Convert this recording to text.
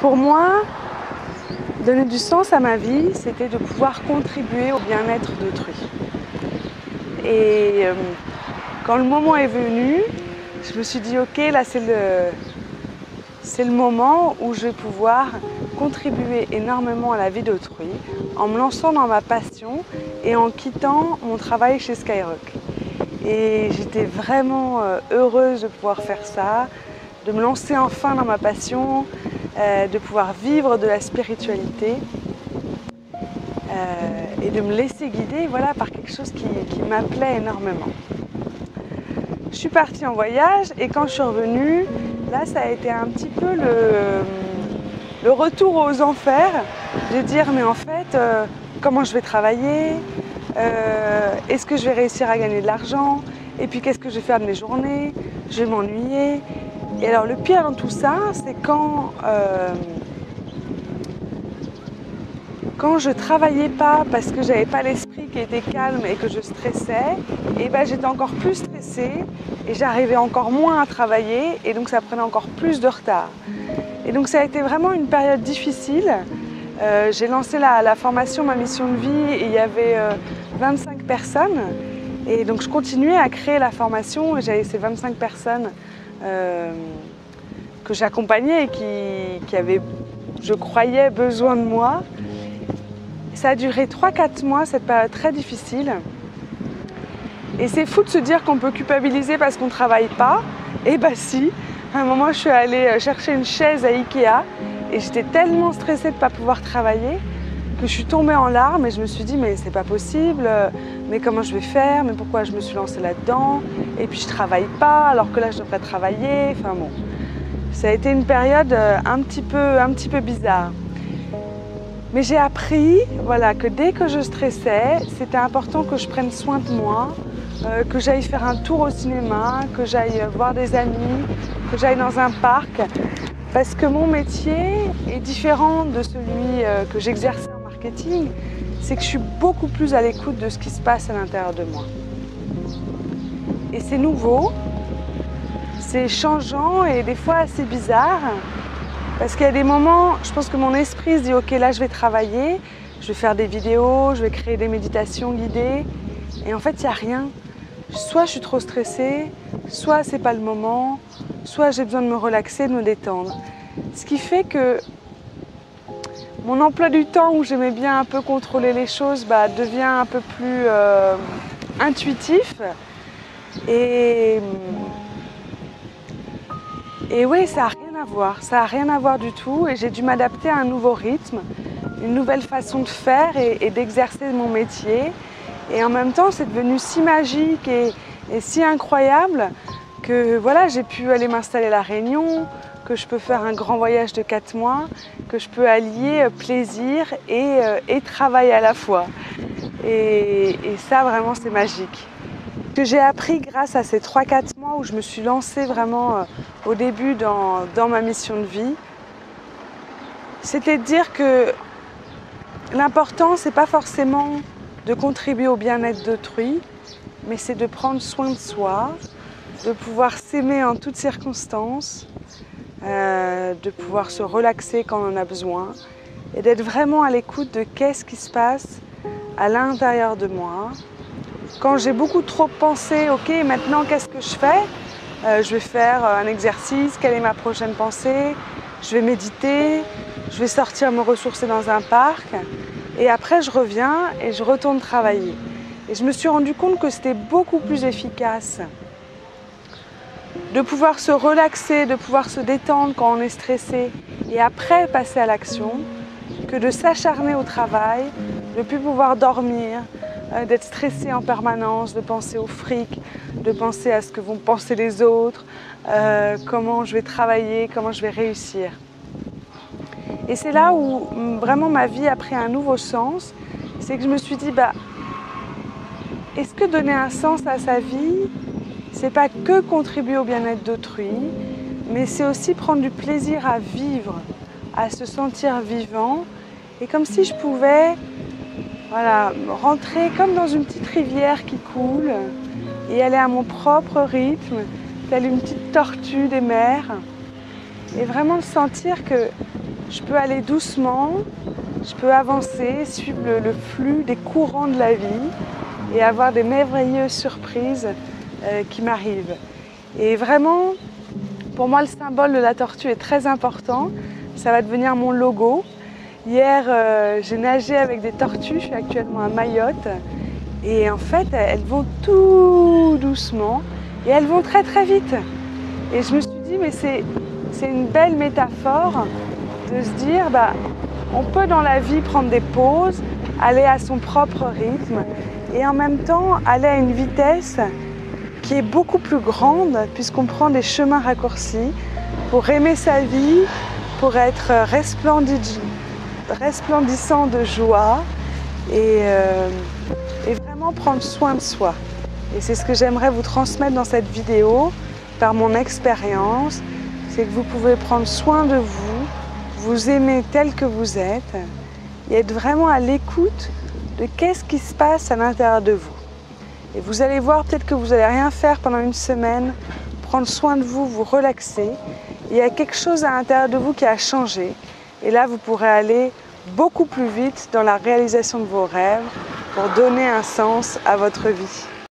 Pour moi, donner du sens à ma vie, c'était de pouvoir contribuer au bien-être d'autrui. Et quand le moment est venu, je me suis dit ok, là c'est le moment où je vais pouvoir contribuer énormément à la vie d'autrui en me lançant dans ma passion et en quittant mon travail chez Skyrock. Et j'étais vraiment heureuse de pouvoir faire ça, de me lancer enfin dans ma passion, de pouvoir vivre de la spiritualité et de me laisser guider voilà, par quelque chose qui m'appelait énormément. Je suis partie en voyage et quand je suis revenue, là ça a été un petit peu le retour aux enfers, de dire mais en fait comment je vais travailler, est-ce que je vais réussir à gagner de l'argent, et puis qu'est-ce que je vais faire de mes journées, je vais m'ennuyer. Et alors le pire dans tout ça, c'est quand je travaillais pas parce que j'avais pas l'esprit qui était calme et que je stressais, et ben j'étais encore plus stressée et j'arrivais encore moins à travailler et donc ça prenait encore plus de retard. Et donc ça a été vraiment une période difficile. J'ai lancé la formation Ma Mission de Vie et il y avait 25 personnes et donc je continuais à créer la formation et j'avais ces 25 personnes que j'accompagnais et qui avaient, je croyais, besoin de moi. Ça a duré 3-4 mois, cette période très difficile. Et c'est fou de se dire qu'on peut culpabiliser parce qu'on ne travaille pas. Et bah si, à un moment je suis allée chercher une chaise à Ikea et j'étais tellement stressée de ne pas pouvoir travailler que je suis tombée en larmes et je me suis dit mais c'est pas possible, mais comment je vais faire, mais pourquoi je me suis lancée là-dedans, et puis je travaille pas alors que là je devrais travailler, enfin bon. Ça a été une période un petit peu bizarre. Mais j'ai appris voilà, que dès que je stressais, c'était important que je prenne soin de moi, que j'aille faire un tour au cinéma, que j'aille voir des amis, que j'aille dans un parc. Parce que mon métier est différent de celui que j'exerçais en marketing, c'est que je suis beaucoup plus à l'écoute de ce qui se passe à l'intérieur de moi. Et c'est nouveau, c'est changeant et des fois assez bizarre. Parce qu'il y a des moments, je pense que mon esprit se dit ok, là je vais travailler, je vais faire des vidéos, je vais créer des méditations guidées. Et en fait, il n'y a rien. Soit je suis trop stressée, soit c'est pas le moment, soit j'ai besoin de me relaxer, de me détendre. Ce qui fait que mon emploi du temps où j'aimais bien un peu contrôler les choses devient un peu plus intuitif. Et oui, ça n'a rien à voir, ça n'a rien à voir du tout et j'ai dû m'adapter à un nouveau rythme, une nouvelle façon de faire et d'exercer mon métier. Et en même temps, c'est devenu si magique et si incroyable que voilà, j'ai pu aller m'installer à La Réunion, que je peux faire un grand voyage de 4 mois, que je peux allier plaisir et travail à la fois. Et ça, vraiment, c'est magique. Ce que j'ai appris grâce à ces 3-4 mois où je me suis lancée vraiment au début dans ma mission de vie, c'était de dire que l'important, c'est pas forcément de contribuer au bien-être d'autrui, mais c'est de prendre soin de soi, de pouvoir s'aimer en toutes circonstances, de pouvoir se relaxer quand on en a besoin et d'être vraiment à l'écoute de qu'est-ce qui se passe à l'intérieur de moi. Quand j'ai beaucoup trop pensé, ok, maintenant qu'est-ce que je fais? Je vais faire un exercice, quelle est ma prochaine pensée? Je vais méditer, je vais sortir me ressourcer dans un parc et après je reviens et je retourne travailler. Et je me suis rendu compte que c'était beaucoup plus efficace de pouvoir se relaxer, de pouvoir se détendre quand on est stressé et après passer à l'action, que de s'acharner au travail, de ne plus pouvoir dormir, d'être stressé en permanence, de penser au fric, de penser à ce que vont penser les autres, comment je vais travailler, comment je vais réussir. Et c'est là où vraiment ma vie a pris un nouveau sens, c'est que je me suis dit, est-ce que donner un sens à sa vie, c'est pas que contribuer au bien-être d'autrui, mais c'est aussi prendre du plaisir à vivre, à se sentir vivant, et comme si je pouvais voilà, rentrer comme dans une petite rivière qui coule et aller à mon propre rythme, telle une petite tortue des mers, et vraiment sentir que je peux aller doucement, je peux avancer, suivre le flux des courants de la vie et avoir des merveilleuses surprises qui m'arrivent. Et vraiment, pour moi, le symbole de la tortue est très important. Ça va devenir mon logo. Hier, j'ai nagé avec des tortues, je suis actuellement à Mayotte. Et en fait, elles vont tout doucement et elles vont très très vite. Et je me suis dit, mais c'est une belle métaphore de se dire, on peut dans la vie prendre des pauses, aller à son propre rythme et en même temps aller à une vitesse qui est beaucoup plus grande puisqu'on prend des chemins raccourcis pour aimer sa vie, pour être resplendissant de joie et vraiment prendre soin de soi. Et c'est ce que j'aimerais vous transmettre dans cette vidéo par mon expérience, c'est que vous pouvez prendre soin de vous, vous aimer tel que vous êtes et être vraiment à l'écoute de qu'est-ce qui se passe à l'intérieur de vous. Et vous allez voir peut-être que vous n'allez rien faire pendant une semaine, prendre soin de vous, vous relaxer. Il y a quelque chose à l'intérieur de vous qui a changé. Et là, vous pourrez aller beaucoup plus vite dans la réalisation de vos rêves pour donner un sens à votre vie.